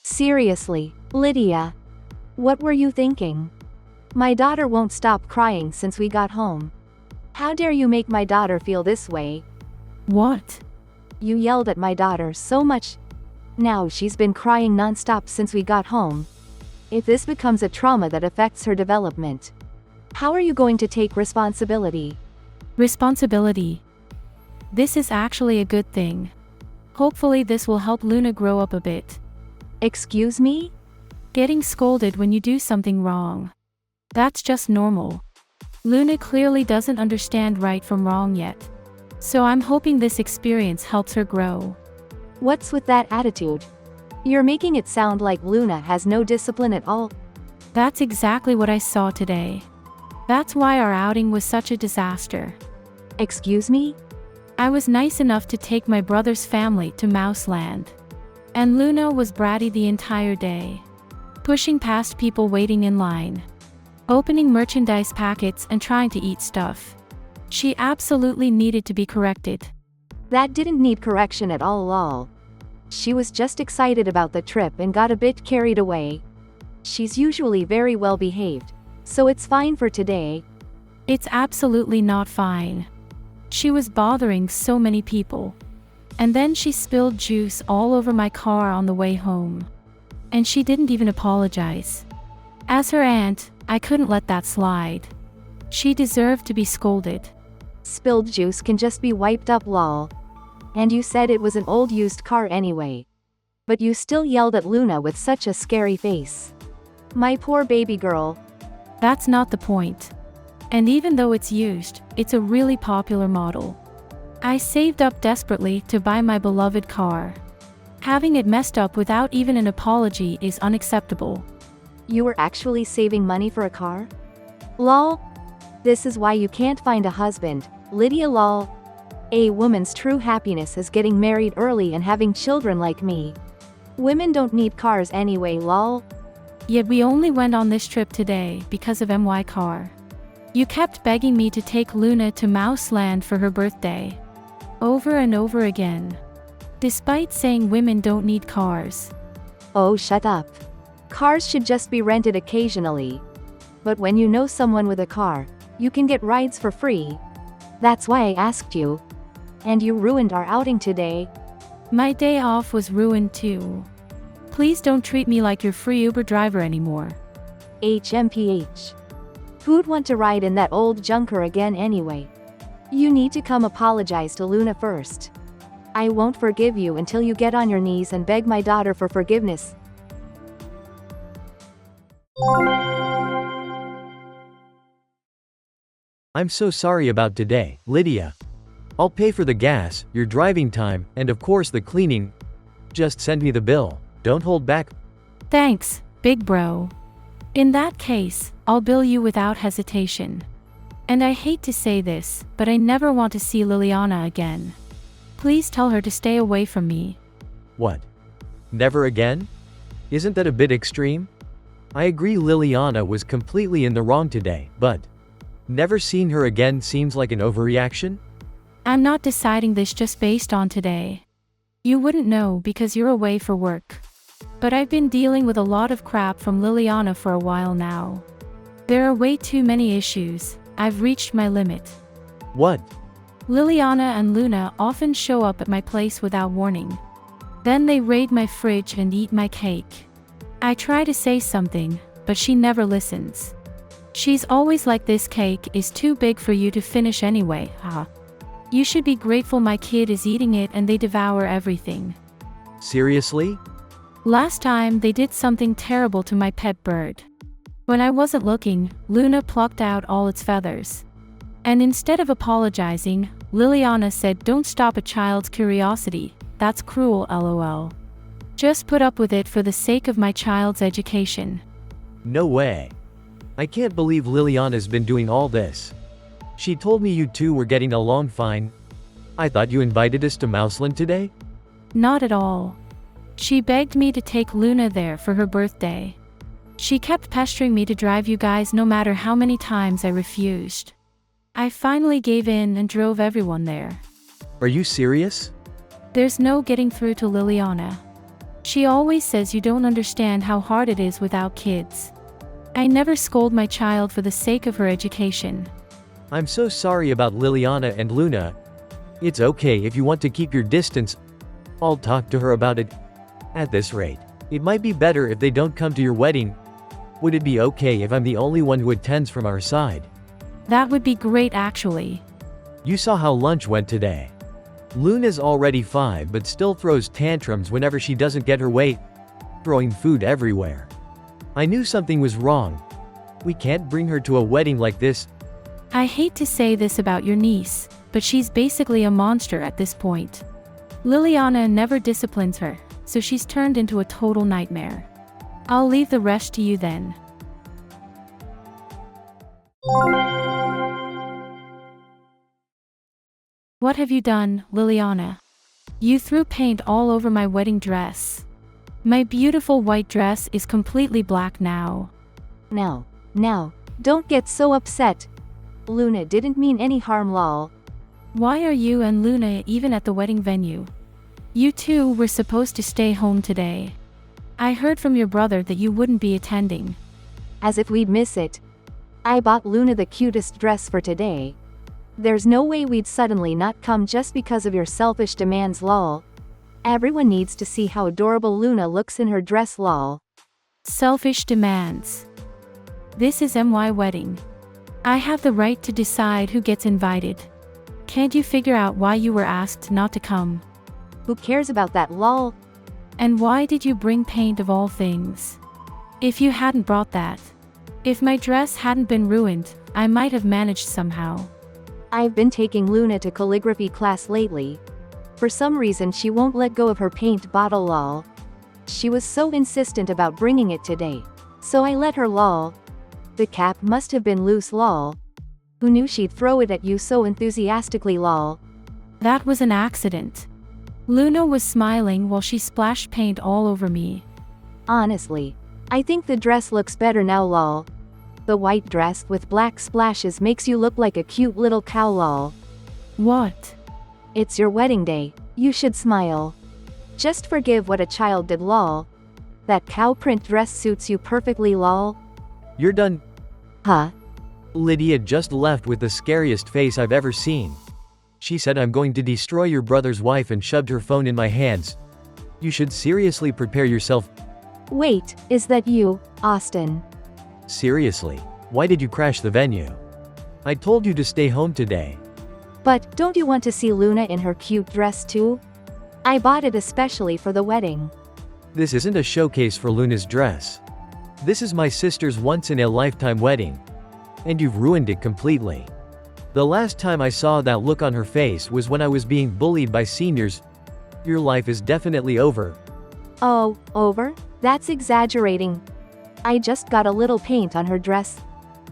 Seriously, Lydia. What were you thinking? My daughter won't stop crying since we got home. How dare you make my daughter feel this way? What? You yelled at my daughter so much. Now she's been crying nonstop since we got home. If this becomes a trauma that affects her development, how are you going to take responsibility? Responsibility. This is actually a good thing. Hopefully this will help Luna grow up a bit. Excuse me? Getting scolded when you do something wrong. That's just normal. Luna clearly doesn't understand right from wrong yet. So I'm hoping this experience helps her grow. What's with that attitude? You're making it sound like Luna has no discipline at all. That's exactly what I saw today. That's why our outing was such a disaster. Excuse me? I was nice enough to take my brother's family to Mouseland. And Luna was bratty the entire day. Pushing past people waiting in line. Opening merchandise packets and trying to eat stuff. She absolutely needed to be corrected. That didn't need correction at all lol. She was just excited about the trip and got a bit carried away. She's usually very well behaved, so it's fine for today. It's absolutely not fine. She was bothering so many people. And then she spilled juice all over my car on the way home. And she didn't even apologize. As her aunt, I couldn't let that slide. She deserved to be scolded. Spilled juice can just be wiped up lol. And you said it was an old used car anyway. But you still yelled at Luna with such a scary face. My poor baby girl. That's not the point. And even though it's used, it's a really popular model. I saved up desperately to buy my beloved car. Having it messed up without even an apology is unacceptable. You were actually saving money for a car? Lol. This is why you can't find a husband, Lydia lol. A woman's true happiness is getting married early and having children like me. Women don't need cars anyway lol. Yet we only went on this trip today because of my car. You kept begging me to take Luna to Mouseland for her birthday. Over and over again. Despite saying women don't need cars. Oh shut up. Cars should just be rented occasionally. But when you know someone with a car, you can get rides for free. That's why I asked you. And you ruined our outing today. My day off was ruined too. Please don't treat me like your free Uber driver anymore. HMPH. Who'd want to ride in that old junker again anyway? You need to come apologize to Luna first. I won't forgive you until you get on your knees and beg my daughter for forgiveness. I'm so sorry about today, Lydia. I'll pay for the gas, your driving time, and of course the cleaning. Just send me the bill. Don't hold back. Thanks, big bro. In that case, I'll bill you without hesitation. And I hate to say this, but I never want to see Liliana again. Please tell her to stay away from me. What? Never again? Isn't that a bit extreme? I agree Liliana was completely in the wrong today, but never seeing her again seems like an overreaction? I'm not deciding this just based on today. You wouldn't know because you're away for work. But I've been dealing with a lot of crap from Liliana for a while now. There are way too many issues. I've reached my limit. What? Liliana and Luna often show up at my place without warning. Then they raid my fridge and eat my cake. I try to say something, but she never listens. She's always like, this cake is too big for you to finish anyway, haha. You should be grateful my kid is eating it and they devour everything. Seriously? Last time they did something terrible to my pet bird. When I wasn't looking, Luna plucked out all its feathers. And instead of apologizing, Liliana said, don't stop a child's curiosity, that's cruel lol. Just put up with it for the sake of my child's education. No way. I can't believe Liliana's been doing all this. She told me you two were getting along fine. I thought you invited us to Mouseland today? Not at all. She begged me to take Luna there for her birthday. She kept pestering me to drive you guys no matter how many times I refused. I finally gave in and drove everyone there. Are you serious? There's no getting through to Liliana. She always says you don't understand how hard it is without kids. I never scold my child for the sake of her education. I'm so sorry about Liliana and Luna. It's okay if you want to keep your distance. I'll talk to her about it. At this rate, it might be better if they don't come to your wedding. Would it be okay if I'm the only one who attends from our side? That would be great actually. You saw how lunch went today. Luna's already 5 but still throws tantrums whenever she doesn't get her way, throwing food everywhere. I knew something was wrong. We can't bring her to a wedding like this. I hate to say this about your niece, but she's basically a monster at this point. Liliana never disciplines her, so she's turned into a total nightmare. I'll leave the rest to you then. What have you done, Liliana? You threw paint all over my wedding dress. My beautiful white dress is completely black now. Now, don't get so upset. Luna didn't mean any harm, lol. Why are you and Luna even at the wedding venue? You two were supposed to stay home today. I heard from your brother that you wouldn't be attending. As if we'd miss it. I bought Luna the cutest dress for today. There's no way we'd suddenly not come just because of your selfish demands, lol. Everyone needs to see how adorable Luna looks in her dress, lol. Selfish demands. This is my wedding. I have the right to decide who gets invited. Can't you figure out why you were asked not to come? Who cares about that, lol? And why did you bring paint of all things? If you hadn't brought that, if my dress hadn't been ruined, I might have managed somehow. I've been taking Luna to calligraphy class lately. For some reason she won't let go of her paint bottle, lol. She was so insistent about bringing it today. So I let her, lol. The cap must have been loose, lol. Who knew she'd throw it at you so enthusiastically, lol. That was an accident. Luna was smiling while she splashed paint all over me. Honestly, I think the dress looks better now, lol. The white dress with black splashes makes you look like a cute little cow, lol. What? It's your wedding day, you should smile. Just forgive what a child did, lol. That cow print dress suits you perfectly, lol. You're done. Huh? Lydia just left with the scariest face I've ever seen. She said I'm going to destroy your brother's wife and shoved her phone in my hands. You should seriously prepare yourself. Wait, is that you, Austin? Seriously, why did you crash the venue? I told you to stay home today. But, don't you want to see Luna in her cute dress too? I bought it especially for the wedding. This isn't a showcase for Luna's dress. This is my sister's once-in-a-lifetime wedding. And you've ruined it completely. The last time I saw that look on her face was when I was being bullied by seniors. Your life is definitely over. Oh, over? That's exaggerating. I just got a little paint on her dress.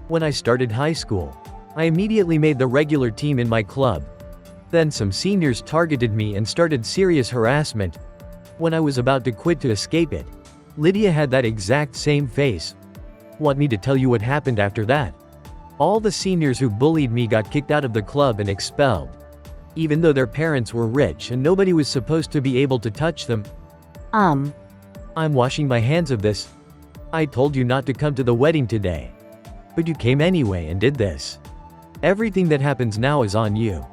When I started high school, I immediately made the regular team in my club. Then some seniors targeted me and started serious harassment. When I was about to quit to escape it, Lydia had that exact same face. Want me to tell you what happened after that? All the seniors who bullied me got kicked out of the club and expelled. Even though their parents were rich and nobody was supposed to be able to touch them. I'm washing my hands of this. I told you not to come to the wedding today. But you came anyway and did this. Everything that happens now is on you.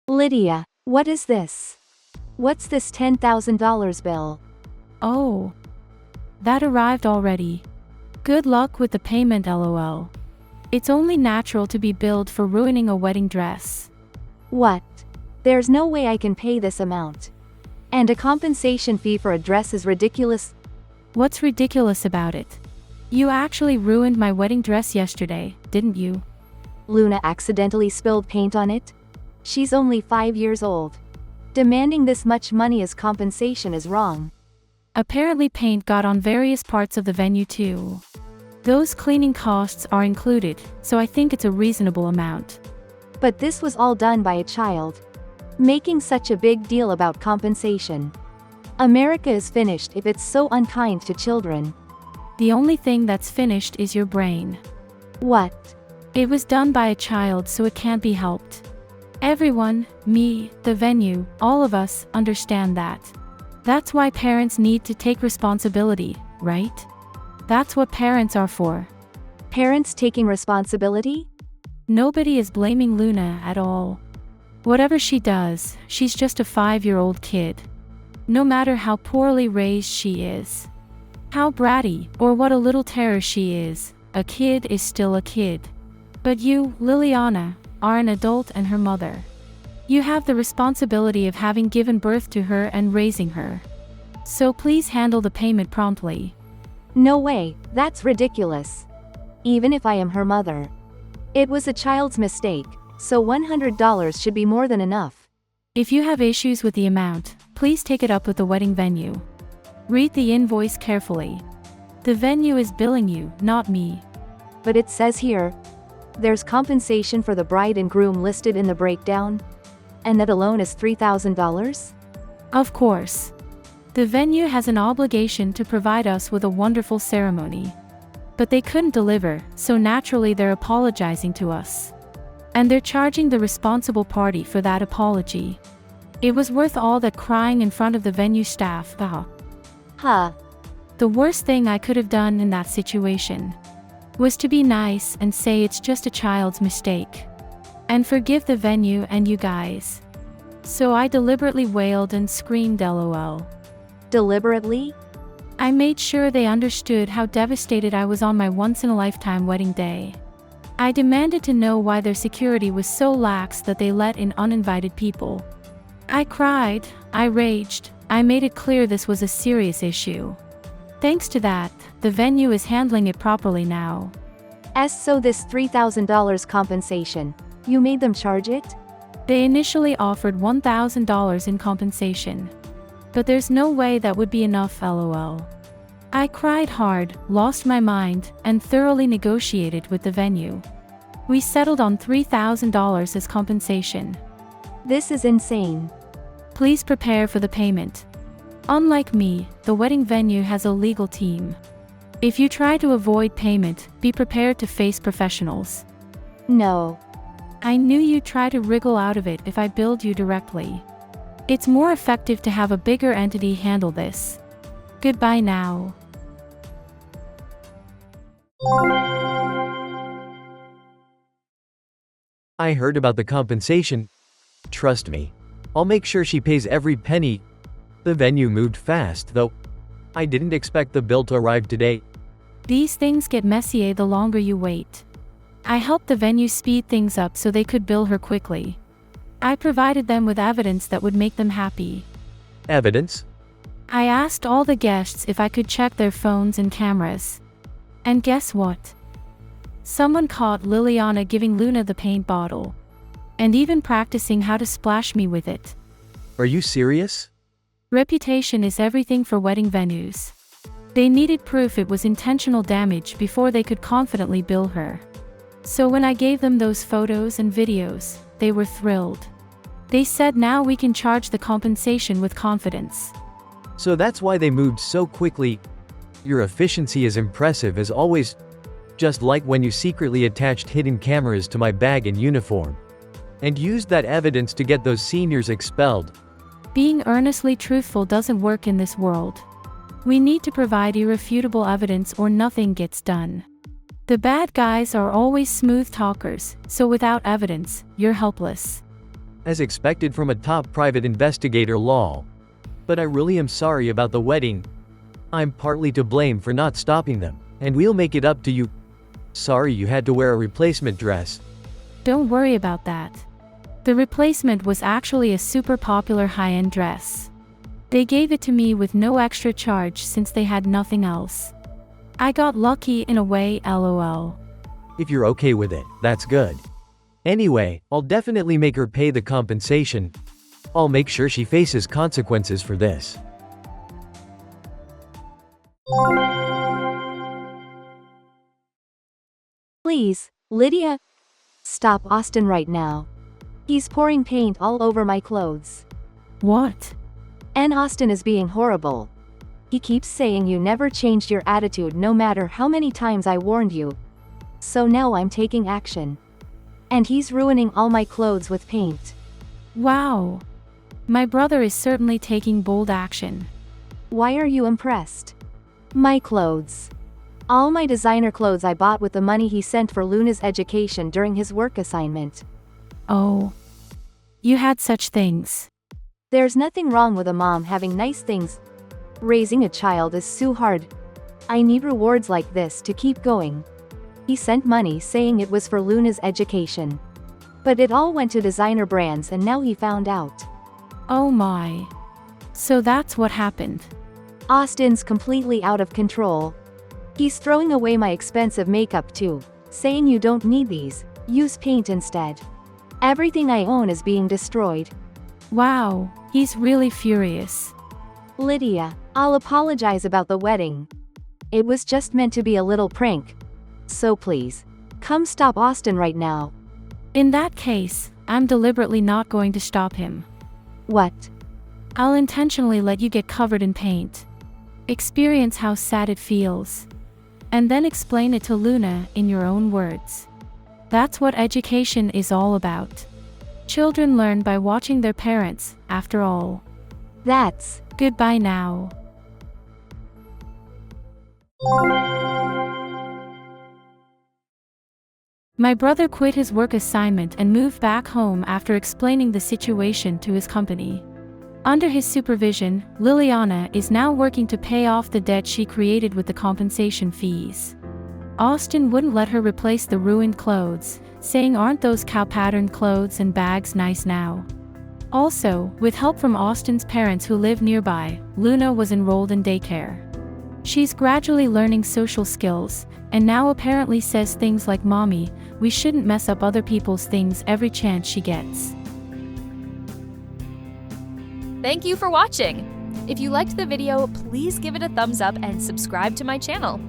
Lydia, what is this? What's this $10,000 bill? Oh. That arrived already. Good luck with the payment, lol. It's only natural to be billed for ruining a wedding dress. What? There's no way I can pay this amount. And a compensation fee for a dress is ridiculous. What's ridiculous about it? You actually ruined my wedding dress yesterday, didn't you? Luna accidentally spilled paint on it? She's only 5 years old. Demanding this much money as compensation is wrong. Apparently paint got on various parts of the venue too. Those cleaning costs are included, so I think it's a reasonable amount. But this was all done by a child. Making such a big deal about compensation. America is finished if it's so unkind to children. The only thing that's finished is your brain. What? It was done by a child, so it can't be helped. Everyone, me, the venue, all of us, understand that. That's why parents need to take responsibility, right? That's what parents are for. Parents taking responsibility? Nobody is blaming Luna at all. Whatever she does, she's just a 5-year-old kid. No matter how poorly raised she is, how bratty, or what a little terror she is, a kid is still a kid. But you, Liliana, are an adult and her mother. You have the responsibility of having given birth to her and raising her. So please handle the payment promptly. No way, that's ridiculous. Even if I am her mother. It was a child's mistake, so $100 should be more than enough. If you have issues with the amount, please take it up with the wedding venue. Read the invoice carefully. The venue is billing you, not me. But it says here, there's compensation for the bride and groom listed in the breakdown, and that alone is $3,000? Of course. The venue has an obligation to provide us with a wonderful ceremony. But they couldn't deliver, so naturally they're apologizing to us. And they're charging the responsible party for that apology. It was worth all that crying in front of the venue staff. The worst thing I could have done in that situation was to be nice and say it's just a child's mistake. And forgive the venue and you guys. So I deliberately wailed and screamed LOL. Deliberately? I made sure they understood how devastated I was on my once-in-a-lifetime wedding day. I demanded to know why their security was so lax that they let in uninvited people. I cried, I raged, I made it clear this was a serious issue. Thanks to that, the venue is handling it properly now. So this $3,000 compensation, you made them charge it? They initially offered $1,000 in compensation. But there's no way that would be enough, LOL. I cried hard, lost my mind, and thoroughly negotiated with the venue. We settled on $3,000 as compensation. This is insane. Please prepare for the payment. Unlike me, the wedding venue has a legal team. If you try to avoid payment, be prepared to face professionals. No. I knew you'd try to wriggle out of it if I billed you directly. It's more effective to have a bigger entity handle this. Goodbye now. I heard about the compensation. Trust me. I'll make sure she pays every penny. The venue moved fast, though. I didn't expect the bill to arrive today. These things get messier the longer you wait. I helped the venue speed things up so they could bill her quickly. I provided them with evidence that would make them happy. Evidence? I asked all the guests if I could check their phones and cameras. And guess what? Someone caught Liliana giving Luna the paint bottle. And even practicing how to splash me with it. Are you serious? Reputation is everything for wedding venues. They needed proof it was intentional damage before they could confidently bill her. So when I gave them those photos and videos, they were thrilled. They said now we can charge the compensation with confidence. So that's why they moved so quickly. Your efficiency is impressive as always. Just like when you secretly attached hidden cameras to my bag and uniform. And used that evidence to get those seniors expelled. Being earnestly truthful doesn't work in this world. We need to provide irrefutable evidence or nothing gets done. The bad guys are always smooth talkers, so without evidence, you're helpless. As expected from a top private investigator, lol. But I really am sorry about the wedding. I'm partly to blame for not stopping them, and we'll make it up to you. Sorry you had to wear a replacement dress. Don't worry about that. The replacement was actually a super popular high-end dress. They gave it to me with no extra charge since they had nothing else. I got lucky in a way, LOL. If you're okay with it, that's good. Anyway, I'll definitely make her pay the compensation. I'll make sure she faces consequences for this. Please, Lydia. Stop Austin right now. He's pouring paint all over my clothes. What? And Austin is being horrible. He keeps saying you never changed your attitude no matter how many times I warned you. So now I'm taking action. And he's ruining all my clothes with paint. Wow. My brother is certainly taking bold action. Why are you impressed? My clothes. All my designer clothes I bought with the money he sent for Luna's education during his work assignment. Oh. You had such things. There's nothing wrong with a mom having nice things. Raising a child is so hard. I need rewards like this to keep going. He sent money saying it was for Luna's education. But it all went to designer brands and now he found out. Oh my. So that's what happened. Austin's completely out of control. He's throwing away my expensive makeup too, saying you don't need these, use paint instead. Everything I own is being destroyed. Wow, he's really furious. Lydia, I'll apologize about the wedding. It was just meant to be a little prank. So please, come stop Austin right now. In that case, I'm deliberately not going to stop him. What? I'll intentionally let you get covered in paint. Experience how sad it feels. And then explain it to Luna in your own words. That's what education is all about. Children learn by watching their parents, after all. That's Goodbye now. My brother quit his work assignment and moved back home after explaining the situation to his company. Under his supervision, Liliana is now working to pay off the debt she created with the compensation fees. Austin wouldn't let her replace the ruined clothes, saying aren't those cow-patterned clothes and bags nice now? Also, with help from Austin's parents who live nearby, Luna was enrolled in daycare. She's gradually learning social skills, and now apparently says things like, "Mommy, we shouldn't mess up other people's things every chance she gets." Thank you for watching! If you liked the video, please give it a thumbs up and subscribe to my channel.